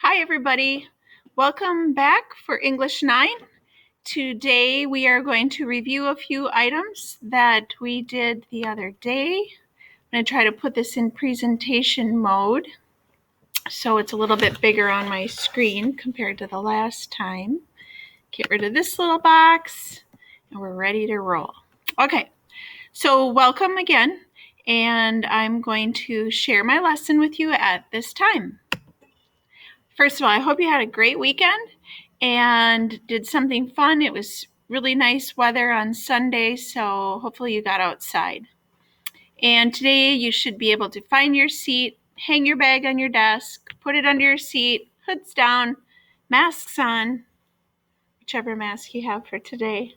Hi everybody, welcome back for English 9. Today we are going to review a few items that we did the other day. I'm going to try to put this in presentation mode so it's a little bit bigger on my screen compared to the last time. Get rid of this little box and we're ready to roll. Okay, so welcome again, and I'm going to share my lesson with you at this time. First of all, I hope you had a great weekend and did something fun. It was really nice weather on Sunday, so hopefully you got outside. And today you should be able to find your seat, hang your bag on your desk, put it under your seat, hoods down, masks on, whichever mask you have for today,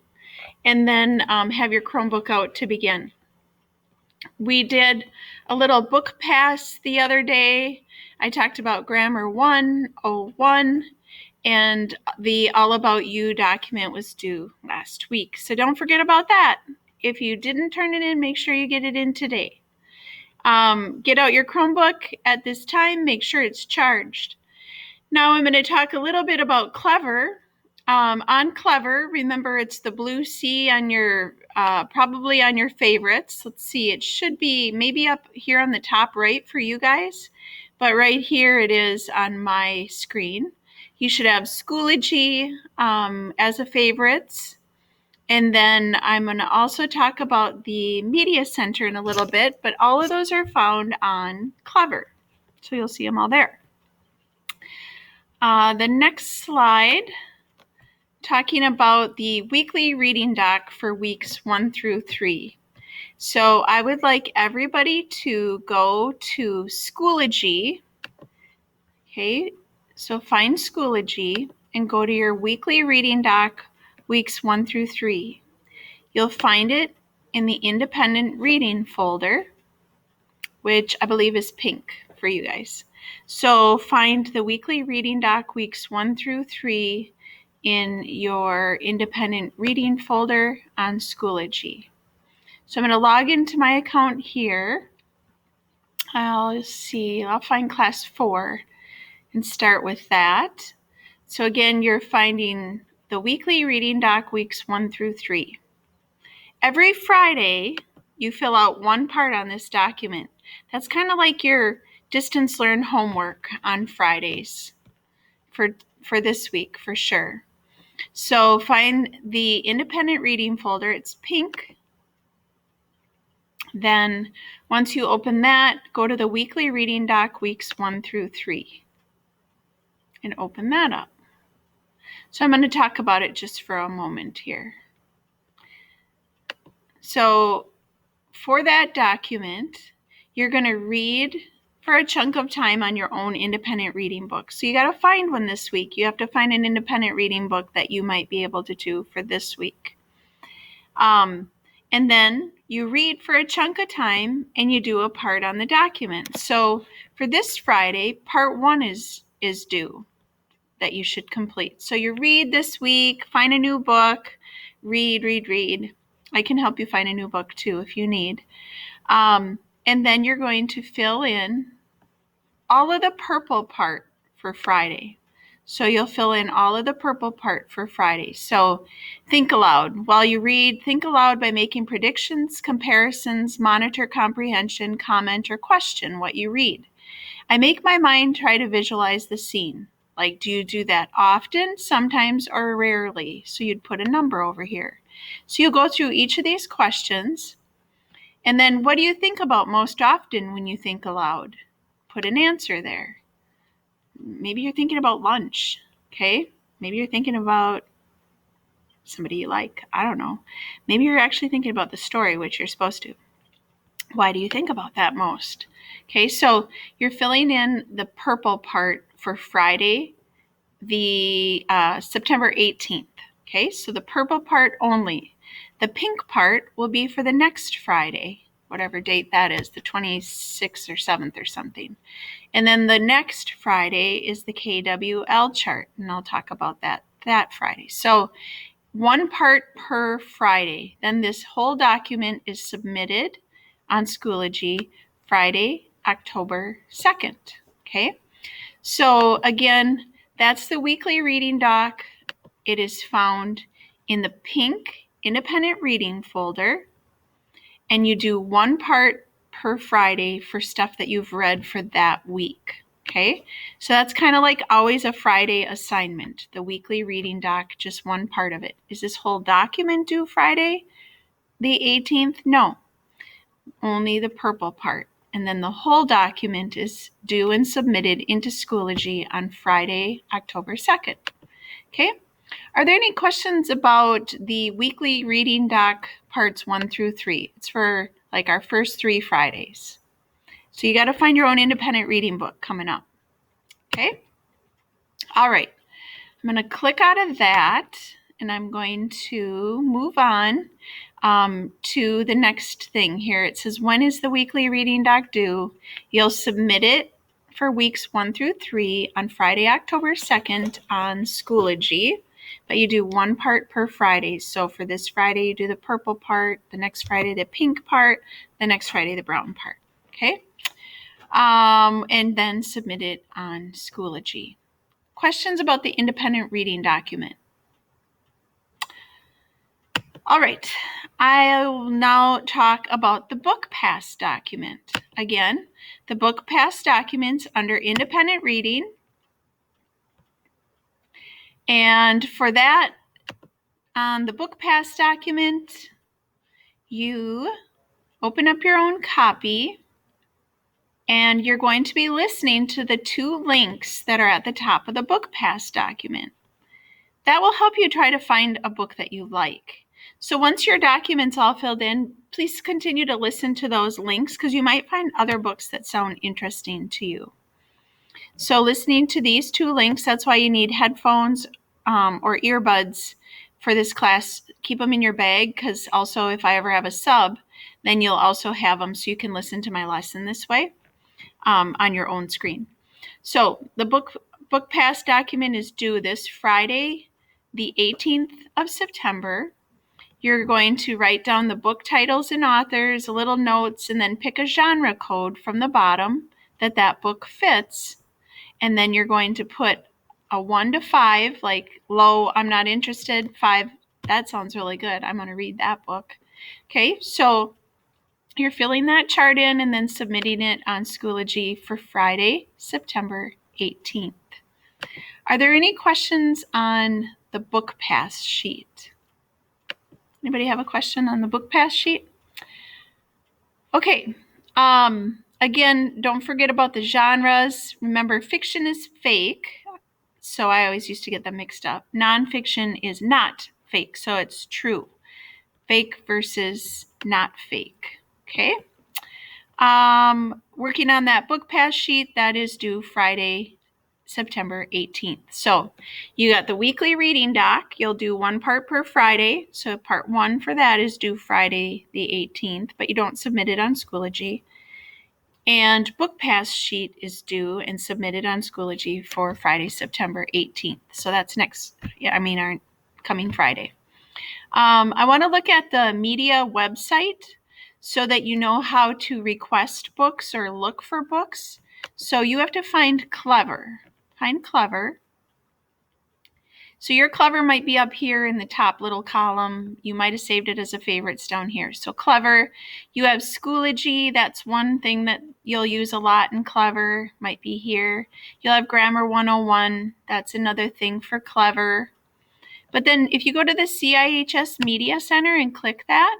and then have your Chromebook out to begin. We did a little book pass the other day. I talked about Grammar 101, and the All About You document was due last week. So don't forget about that. If you didn't turn it in, make sure you get it in today. Get out your Chromebook at this time. Make sure it's charged. Now I'm going to talk a little bit about Clever. On Clever, remember it's the blue C on your, probably on your favorites. Let's see, it should be maybe up here on the top right for you guys, but right here it is on my screen. You should have Schoology as a favorites. And then I'm going to also talk about the Media Center in a little bit, but all of those are found on Clever. So you'll see them all there. The next slide, talking about the weekly reading doc for weeks 1 through 3. So I would like everybody to go to Schoology. Okay, so find Schoology and go to your weekly reading doc, weeks 1 through 3. You'll find it in the independent reading folder, which I believe is pink for you guys. So find the weekly reading doc, weeks 1 through 3, in your independent reading folder on Schoology. So I'm going to log into my account here. I'll find class 4 and start with that. So again, you're finding the weekly reading doc, weeks 1 through 3. Every Friday, you fill out one part on this document. That's kind of like your distance learn homework on Fridays for this week, for sure. So find the independent reading folder. It's pink. Then once you open that, go to the weekly reading doc, weeks 1 through 3, and open that up. So I'm going to talk about it just for a moment here. So for that document, you're going to read for a chunk of time on your own independent reading book. So you got to find one this week. You have to find an independent reading book that you might be able to do for this week. And then you read for a chunk of time and you do a part on the document. So for this Friday, part 1 is due that you should complete. So you read this week, find a new book, read. I can help you find a new book too if you need. And then you're going to fill in all of the purple part for Friday. So you'll fill in all of the purple part for Friday. So think aloud. While you read, think aloud by making predictions, comparisons, monitor comprehension, comment, or question what you read. I make my mind try to visualize the scene. Like, do you do that often, sometimes, or rarely? So you'd put a number over here. So you'll go through each of these questions. And then what do you think about most often when you think aloud? Put an answer there. Maybe you're thinking about lunch, okay? Maybe you're thinking about somebody you like. I don't know. Maybe you're actually thinking about the story, which you're supposed to. Why do you think about that most? Okay, so you're filling in the purple part for Friday, the September 18th. Okay, so the purple part only. The pink part will be for the next Friday, whatever date that is, the 26th or 7th or something. And then the next Friday is the KWL chart, and I'll talk about that Friday. So one part per Friday. Then this whole document is submitted on Schoology Friday, October 2nd. Okay, So again, that's the weekly reading doc. It is found in the pink independent reading folder, and you do one part per Friday for stuff that you've read for that week. Okay, so that's kind of like always a Friday assignment, the weekly reading doc, just one part of it. Is this whole document due Friday the 18th? No, only the purple part. And then the whole document is due and submitted into Schoology on Friday, October 2nd. Okay, are there any questions about the weekly reading doc parts 1 through 3? It's for like our first 3 Fridays. So you got to find your own independent reading book coming up. Okay, all right. I'm going to click out of that, and I'm going to move on to the next thing here. It says, when is the weekly reading doc due? You'll submit it for weeks 1 through 3 on Friday, October 2nd on Schoology, but you do one part per Friday. So for this Friday, you do the purple part, the next Friday, the pink part, the next Friday, the brown part. Okay? And then submit it on Schoology. Questions about the independent reading document? All right, I will now talk about the book pass document. Again, the book pass document's under independent reading. And for that, on the book pass document, you open up your own copy, and you're going to be listening to the 2 links that are at the top of the book pass document. That will help you try to find a book that you like. So once your document's all filled in, please continue to listen to those links because you might find other books that sound interesting to you. So listening to these 2 links, that's why you need headphones or earbuds for this class. Keep them in your bag because also if I ever have a sub, then you'll also have them so you can listen to my lesson this way on your own screen. So the book pass document is due this Friday, the 18th of September. You're going to write down the book titles and authors, little notes, and then pick a genre code from the bottom that book fits. And then you're going to put a 1 to 5, like low, I'm not interested, 5, that sounds really good, I'm going to read that book. Okay, so you're filling that chart in and then submitting it on Schoology for Friday, September 18th. Are there any questions on the book pass sheet? Anybody have a question on the book pass sheet? Okay. Again, don't forget about the genres. Remember, fiction is fake, so I always used to get them mixed up. Nonfiction is not fake, so it's true. Fake versus not fake. Okay. Working on that book pass sheet, that is due Friday, September 18th. So you got the weekly reading doc. You'll do one part per Friday. So part 1 for that is due Friday the 18th, but you don't submit it on Schoology. And book pass sheet is due and submitted on Schoology for Friday, September 18th. So that's our coming Friday. I want to look at the media website so that you know how to request books or look for books. So you have to find Clever. Find Clever. So your Clever might be up here in the top little column. You might have saved it as a favorites down here. So Clever. You have Schoology. That's one thing that you'll use a lot in Clever. Might be here. You'll have Grammar 101. That's another thing for Clever. But then if you go to the CIHS Media Center and click that,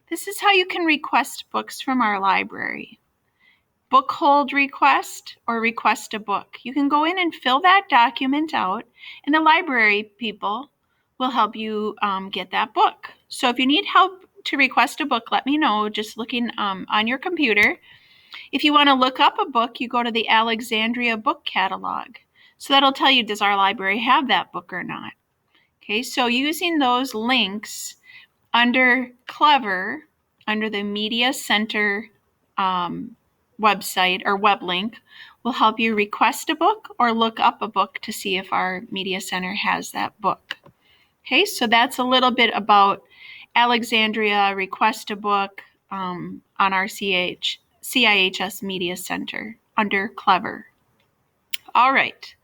this is how you can request books from our library. Book hold request or request a book. You can go in and fill that document out, and the library people will help you get that book. So if you need help to request a book, let me know, just looking on your computer. If you want to look up a book, you go to the Alexandria Book Catalog. So that'll tell you, does our library have that book or not? Okay, so using those links under Clever, under the Media Center website or web link, will help you request a book or look up a book to see if our Media Center has that book. Okay, so that's a little bit about Alexandria, request a book on our CIHS Media Center under Clever. All right.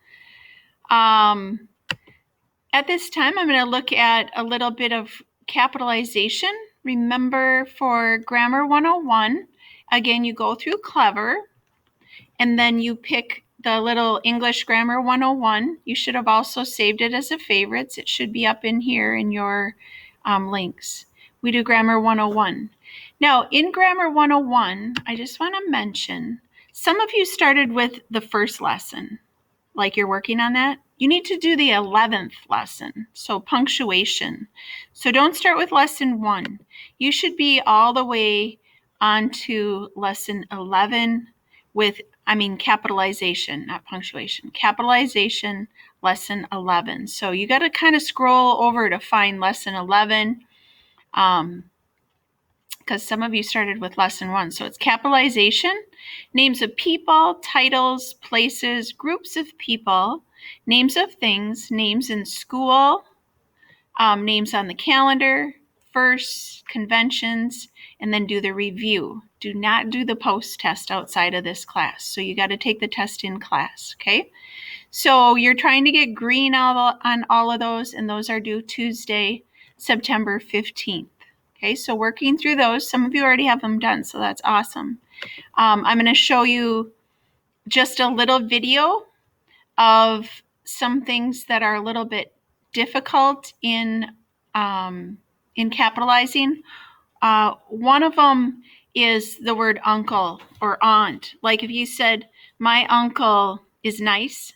At this time, I'm going to look at a little bit of capitalization. Remember, for Grammar 101, again, you go through Clever, and then you pick the little English Grammar 101. You should have also saved it as a favorites. It should be up in here in your links. We do Grammar 101. Now, in Grammar 101, I just want to mention, some of you started with the first lesson, like you're working on that. You need to do the 11th lesson, so punctuation. So don't start with lesson 1. You should be all the way on to lesson 11 with, capitalization, not punctuation. Capitalization, lesson 11. So you got to kind of scroll over to find lesson 11, because some of you started with lesson 1. So it's capitalization, names of people, titles, places, groups of people, names of things, names in school, names on the calendar, firsts, conventions, and then do the review. Do not do the post test outside of this class. So you got to take the test in class, okay? So you're trying to get green on all of those, and those are due Tuesday, September 15th. Okay, so working through those, some of you already have them done, so that's awesome. I'm going to show you just a little video of some things that are a little bit difficult in capitalizing. One of them is the word uncle or aunt. Like if you said, my uncle is nice,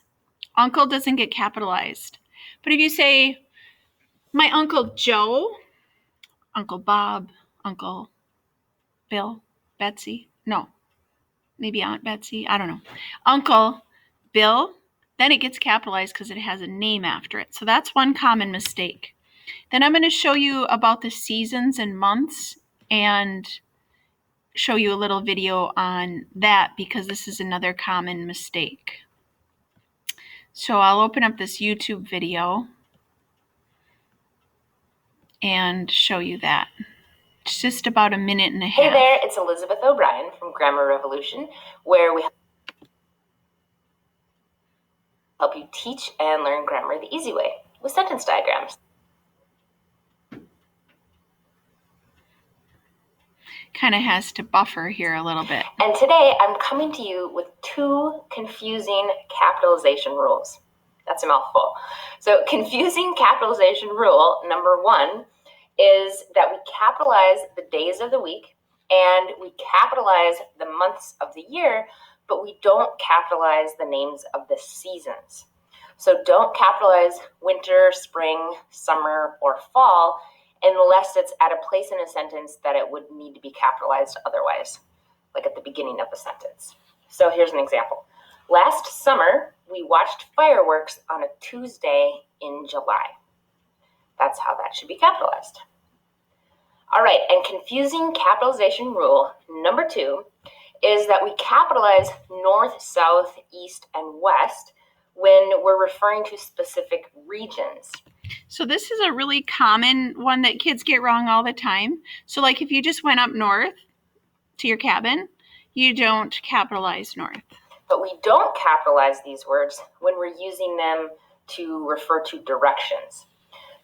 uncle doesn't get capitalized. But if you say, my Uncle Joe, Uncle Bob, Uncle Bill, Betsy, no, maybe Aunt Betsy, I don't know. Uncle Bill, then it gets capitalized because it has a name after it. So that's one common mistake. Then I'm going to show you about the seasons and months and show you a little video on that because this is another common mistake. So I'll open up this YouTube video and show you that. It's just about a minute and a half. Hey there, it's Elizabeth O'Brien from Grammar Revolution, where we help you teach and learn grammar the easy way with sentence diagrams. Kind of has to buffer here a little bit. And today I'm coming to you with 2 confusing capitalization rules. That's a mouthful. So confusing capitalization rule number 1 is that we capitalize the days of the week and we capitalize the months of the year, but we don't capitalize the names of the seasons. So don't capitalize winter, spring, summer, or fall unless it's at a place in a sentence that it would need to be capitalized otherwise, like at the beginning of the sentence. So here's an example. Last summer, we watched fireworks on a Tuesday in July. That's how that should be capitalized. All right, and confusing capitalization rule number 2 is that we capitalize north, south, east, and west when we're referring to specific regions. So this is a really common one that kids get wrong all the time. So like if you just went up north to your cabin, you don't capitalize north. But we don't capitalize these words when we're using them to refer to directions.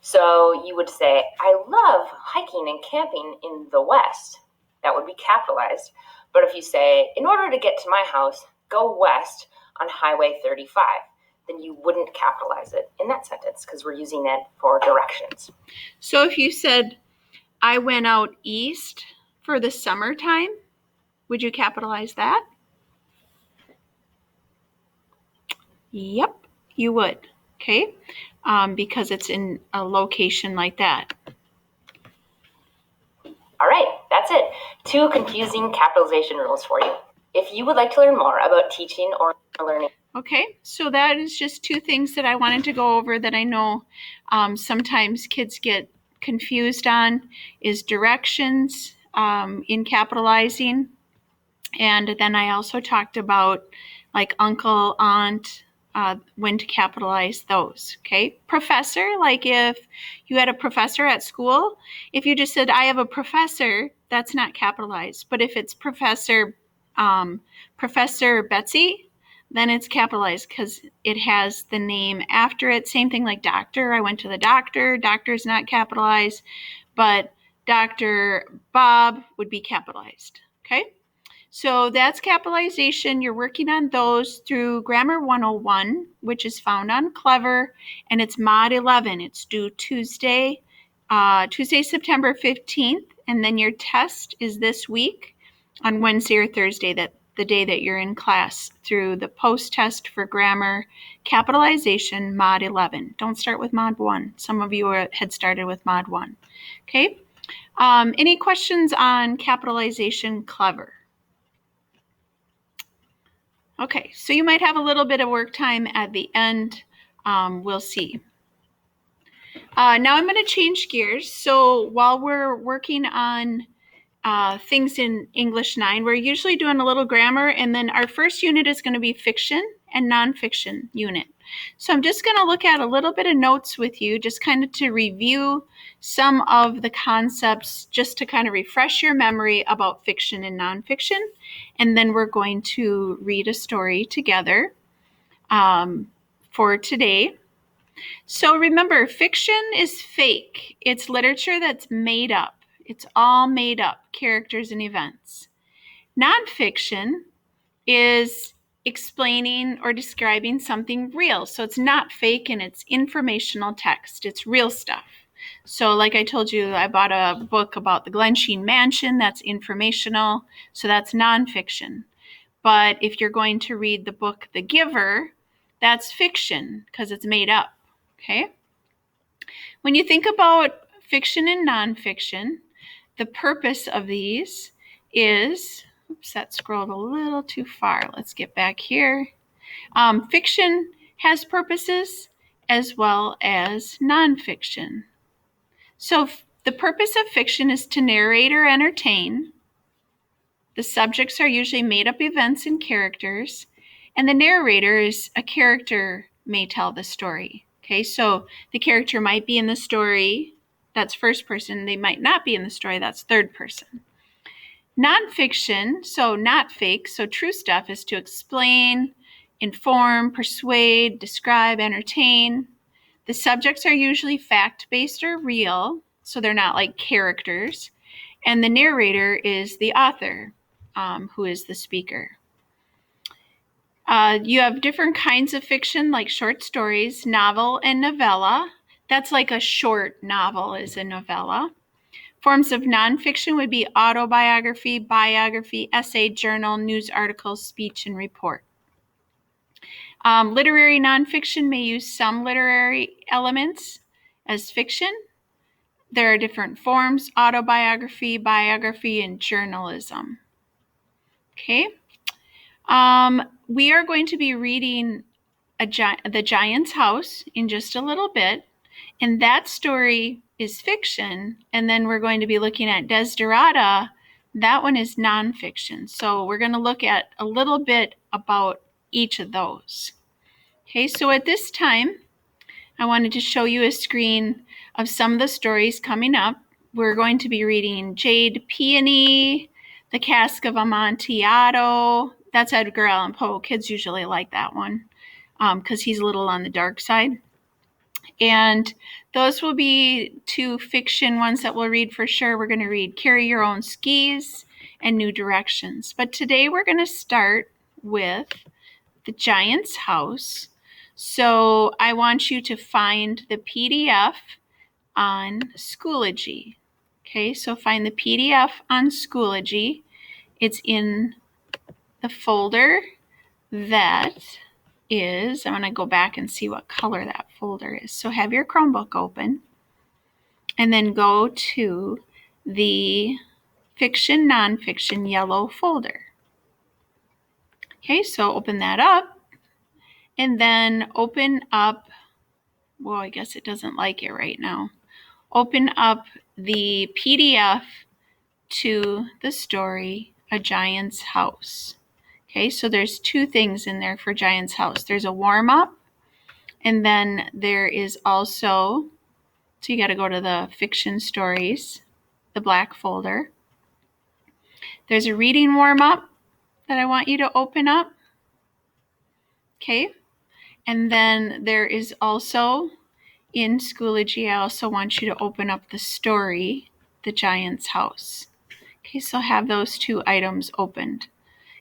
So you would say, I love hiking and camping in the West. That would be capitalized. But if you say, in order to get to my house, go west on Highway 35, then you wouldn't capitalize it in that sentence because we're using it for directions. So if you said, I went out east for the summertime, would you capitalize that? Yep, you would, okay? Because it's in a location like that. All right, that's it. 2 confusing capitalization rules for you. If you would like to learn more about teaching or learning. Okay, so that is just 2 things that I wanted to go over that I know sometimes kids get confused on is directions in capitalizing. And then I also talked about like uncle, aunt, when to capitalize those, okay? Professor, like if you had a professor at school, if you just said, I have a professor, that's not capitalized. But if it's Professor Betsy, then it's capitalized because it has the name after it. Same thing like doctor. I went to the doctor. Doctor is not capitalized, but Dr. Bob would be capitalized. Okay? So that's capitalization. You're working on those through Grammar 101, which is found on Clever, and it's Mod 11. It's due Tuesday, September 15th, and then your test is this week on Wednesday or Thursday, the day that you're in class, through the post-test for grammar capitalization Mod 11. Don't start with Mod 1. Some of you had started with Mod 1. Okay? Any questions on capitalization Clever? Okay, so you might have a little bit of work time at the end. We'll see. Now I'm going to change gears. So while we're working on things in English 9, we're usually doing a little grammar, and then our first unit is going to be fiction and nonfiction unit. So I'm just going to look at a little bit of notes with you, just kind of to review some of the concepts, just to kind of refresh your memory about fiction and nonfiction. And then we're going to read a story together for today. So remember, fiction is fake. It's literature that's made up. It's all made up, characters and events. Nonfiction is explaining or describing something real. So it's not fake and it's informational text. It's real stuff. So like I told you, I bought a book about the Glensheen Mansion. That's informational. So that's nonfiction. But if you're going to read the book The Giver, that's fiction because it's made up. Okay? When you think about fiction and nonfiction, the purpose of these is, oops, that scrolled a little too far. Let's get back here. Fiction has purposes as well as nonfiction. So the purpose of fiction is to narrate or entertain. The subjects are usually made-up events and characters, and the narrator is a character may tell the story. Okay, so the character might be in the story, that's first person. They might not be in the story, that's third person. Nonfiction, so not fake, so true stuff, is to explain, inform, persuade, describe, entertain. The subjects are usually fact-based or real, so they're not like characters. And the narrator is the author, who is the speaker. You have different kinds of fiction, like short stories, novel, and novella. That's like a short novel is a novella. Forms of nonfiction would be autobiography, biography, essay, journal, news articles, speech, and report. Literary nonfiction may use some literary elements as fiction. There are different forms: autobiography, biography, and journalism. Okay. We are going to be reading The Giant's House in just a little bit, and that story is fiction. And then we're going to be looking at Desiderata. That one is nonfiction. So we're going to look at a little bit about each of those. Okay, so at this time, I wanted to show you a screen of some of the stories coming up. We're going to be reading Jade Peony, The Cask of Amontillado. That's Edgar Allan Poe. Kids usually like that one because he's a little on the dark side. And those will be two fiction ones that we'll read for sure. We're going to read Carry Your Own Skis and New Directions. But today we're going to start with The Giant's House. So I want you to find the PDF on Schoology. Okay, so find the PDF on Schoology. It's in the folder that is, I'm going to go back and see what color that folder is. So have your Chromebook open and then go to the fiction, nonfiction yellow folder. Okay, so open that up and then open up, well, I guess it doesn't like it right now. Open up the PDF to the story, A Giant's House. Okay, so there's two things in there for Giant's House. There's a warm-up, and then there is also, so you got to go to the fiction stories, the black folder. There's a reading warm-up that I want you to open up. Okay, and then there is also in Schoology, I also want you to open up the story, The Giant's House. Okay, so have those two items opened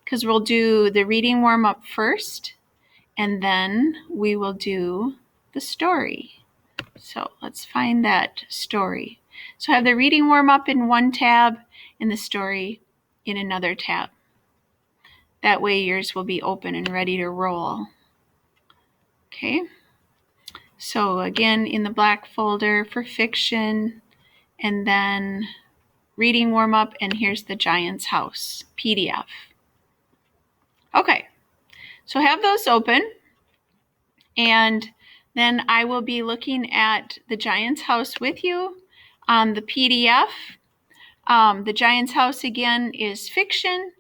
because we'll do the reading warm-up first and then we will do the story. So let's find that story. So have the reading warm-up in one tab and the story in another tab. That way yours will be open and ready to roll. Okay, so again in the black folder for fiction, and then reading warm-up, and here's the Giant's House PDF. Okay, so have those open, and then I will be looking at the Giant's House with you on the PDF. The Giant's House again is fiction,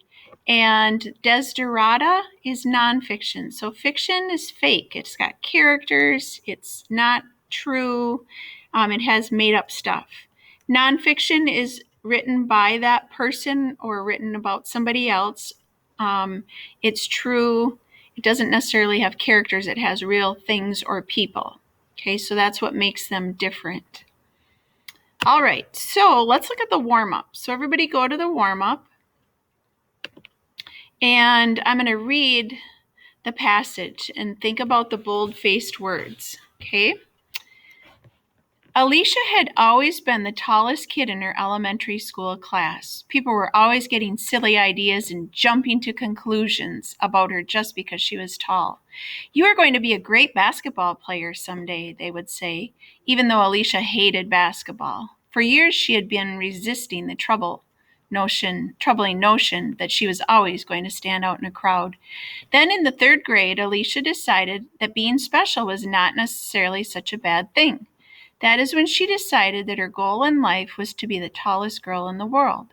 and Desderata is nonfiction. So fiction is fake. It's got characters. It's not true. It has made up stuff. Nonfiction is written by that person or written about somebody else. It's true. It doesn't necessarily have characters. It has real things or people. Okay, so that's what makes them different. All right, so let's look at the warm-up. So everybody go to the warm-up. And I'm going to read the passage and think about the bold-faced words, okay? Alicia had always been the tallest kid in her elementary school class. People were always getting silly ideas and jumping to conclusions about her just because she was tall. You are going to be a great basketball player someday, they would say, even though Alicia hated basketball. For years, she had been resisting the troubling notion that she was always going to stand out in a crowd. Then in the third grade, Alicia decided that being special was not necessarily such a bad thing. That is when she decided that her goal in life was to be the tallest girl in the world.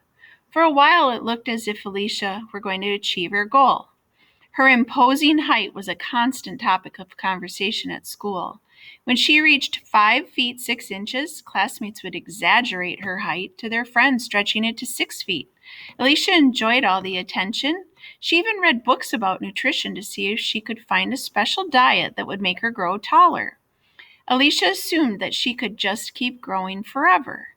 For a while, it looked as if Alicia were going to achieve her goal. Her imposing height was a constant topic of conversation at school. When she reached 5 feet 6 inches, classmates would exaggerate her height to their friends, stretching it to 6 feet. Alicia enjoyed all the attention. She even read books about nutrition to see if she could find a special diet that would make her grow taller. Alicia assumed that she could just keep growing forever.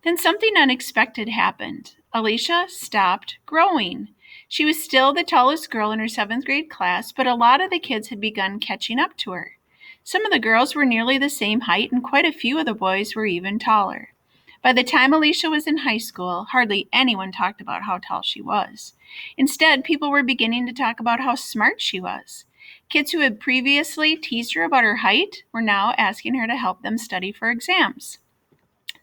Then something unexpected happened. Alicia stopped growing. She was still the tallest girl in her 7th grade class, but a lot of the kids had begun catching up to her. Some of the girls were nearly the same height, and quite a few of the boys were even taller. By the time Alicia was in high school, hardly anyone talked about how tall she was. Instead, people were beginning to talk about how smart she was. Kids who had previously teased her about her height were now asking her to help them study for exams.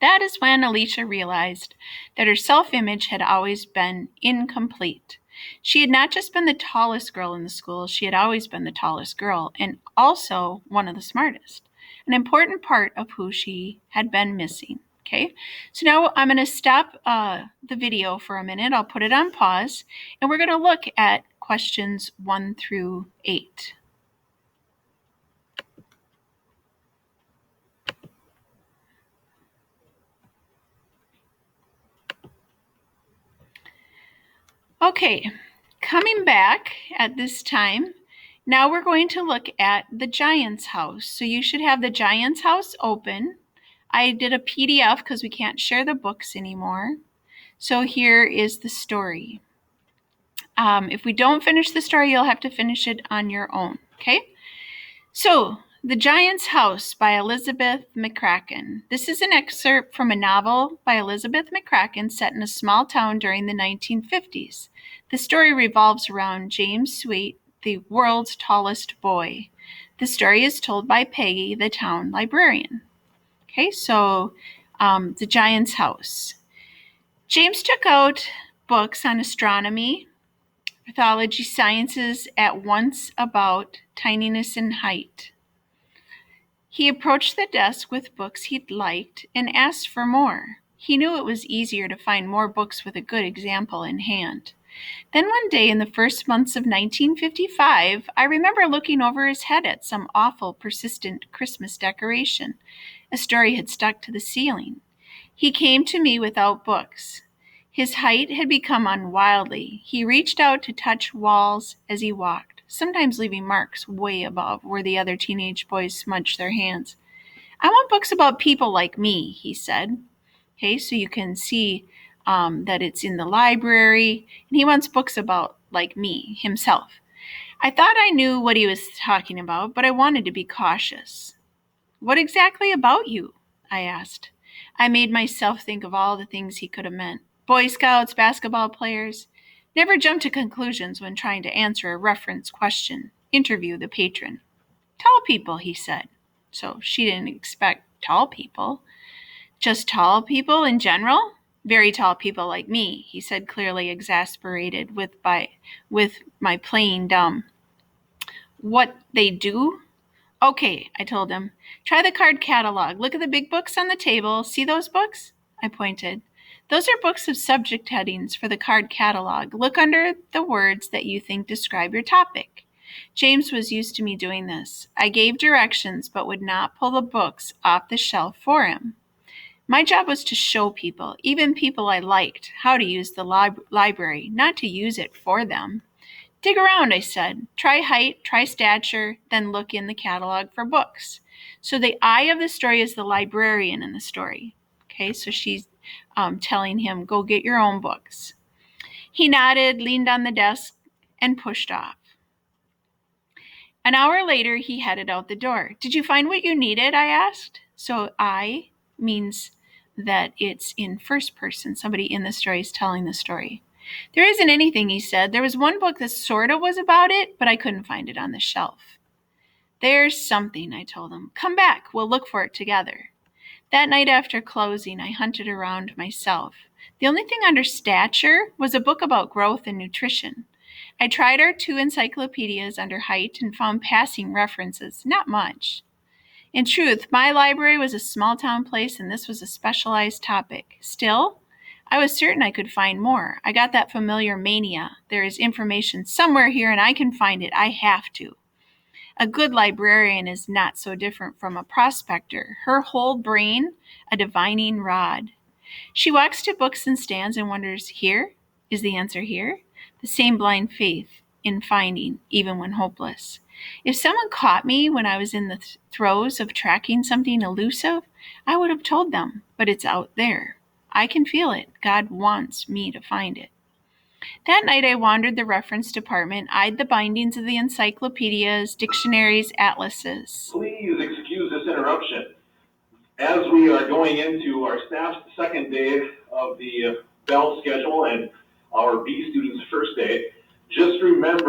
That is when Alicia realized that her self-image had always been incomplete. She had not just been the tallest girl in the school, she had always been the tallest girl and also one of the smartest, an important part of who she had been missing. Okay, so now I'm going to stop the video for a minute. I'll put it on pause, and we're going to look at questions 1 through 8. Okay, coming back at this time, now we're going to look at the Giant's House. So you should have the Giant's House open. I did a PDF because we can't share the books anymore. So here is the story. If we don't finish the story, you'll have to finish it on your own, okay? So, The Giant's House by Elizabeth McCracken. This is an excerpt from a novel by Elizabeth McCracken set in a small town during the 1950s. The story revolves around James Sweet, the world's tallest boy. The story is told by Peggy, the town librarian. Okay, so The Giant's House. James took out books on astronomy, pathology, sciences at once about tininess and height. He approached the desk with books he'd liked and asked for more. He knew it was easier to find more books with a good example in hand. Then one day in the first months of 1955, I remember looking over his head at some awful, persistent Christmas decoration. A story had stuck to the ceiling. He came to me without books. His height had become unwieldy. He reached out to touch walls as he walked. sometimes leaving marks way above where the other teenage boys smudged their hands. I want books about people like me, he said. Okay, so you can see that it's in the library, and he wants books about like me, himself. I thought I knew what he was talking about, but I wanted to be cautious. What exactly about you? I asked. I made myself think of all the things he could have meant. Boy Scouts, basketball players. Never jump to conclusions when trying to answer a reference question. Interview the patron. Tall people, he said. So she didn't expect tall people. Just tall people in general? Very tall people like me, he said, clearly exasperated with my playing dumb. What they do? Okay, I told him. Try the card catalog. Look at the big books on the table. See those books? I pointed. Those are books of subject headings for the card catalog. Look under the words that you think describe your topic. James was used to me doing this. I gave directions but would not pull the books off the shelf for him. My job was to show people, even people I liked, how to use the library, not to use it for them. Dig around, I said. Try height, try stature, then look in the catalog for books. So the eye of the story is the librarian in the story. Okay, so she's telling him, go get your own books. He nodded, leaned on the desk, and pushed off. An hour later, he headed out the door. Did you find what you needed? I asked. So I means that it's in first person. Somebody in the story is telling the story. There isn't anything, he said. There was one book that sort of was about it, but I couldn't find it on the shelf. There's something, I told him. Come back. We'll look for it together. That night after closing, I hunted around myself. The only thing under stature was a book about growth and nutrition. I tried our 2 encyclopedias under height and found passing references, not much. In truth, my library was a small-town place and this was a specialized topic. Still, I was certain I could find more. I got that familiar mania. There is information somewhere here and I can find it. I have to. A good librarian is not so different from a prospector. Her whole brain, a divining rod. She walks to books and stands and wonders, here? Is the answer here? The same blind faith in finding, even when hopeless. If someone caught me when I was in the throes of tracking something elusive, I would have told them, but it's out there. I can feel it. God wants me to find it. That night I wandered the reference department, eyed the bindings of the encyclopedias, dictionaries, atlases. Please excuse this interruption. As we are going into our staff's second day of the Bell schedule and our B students' first day, just remember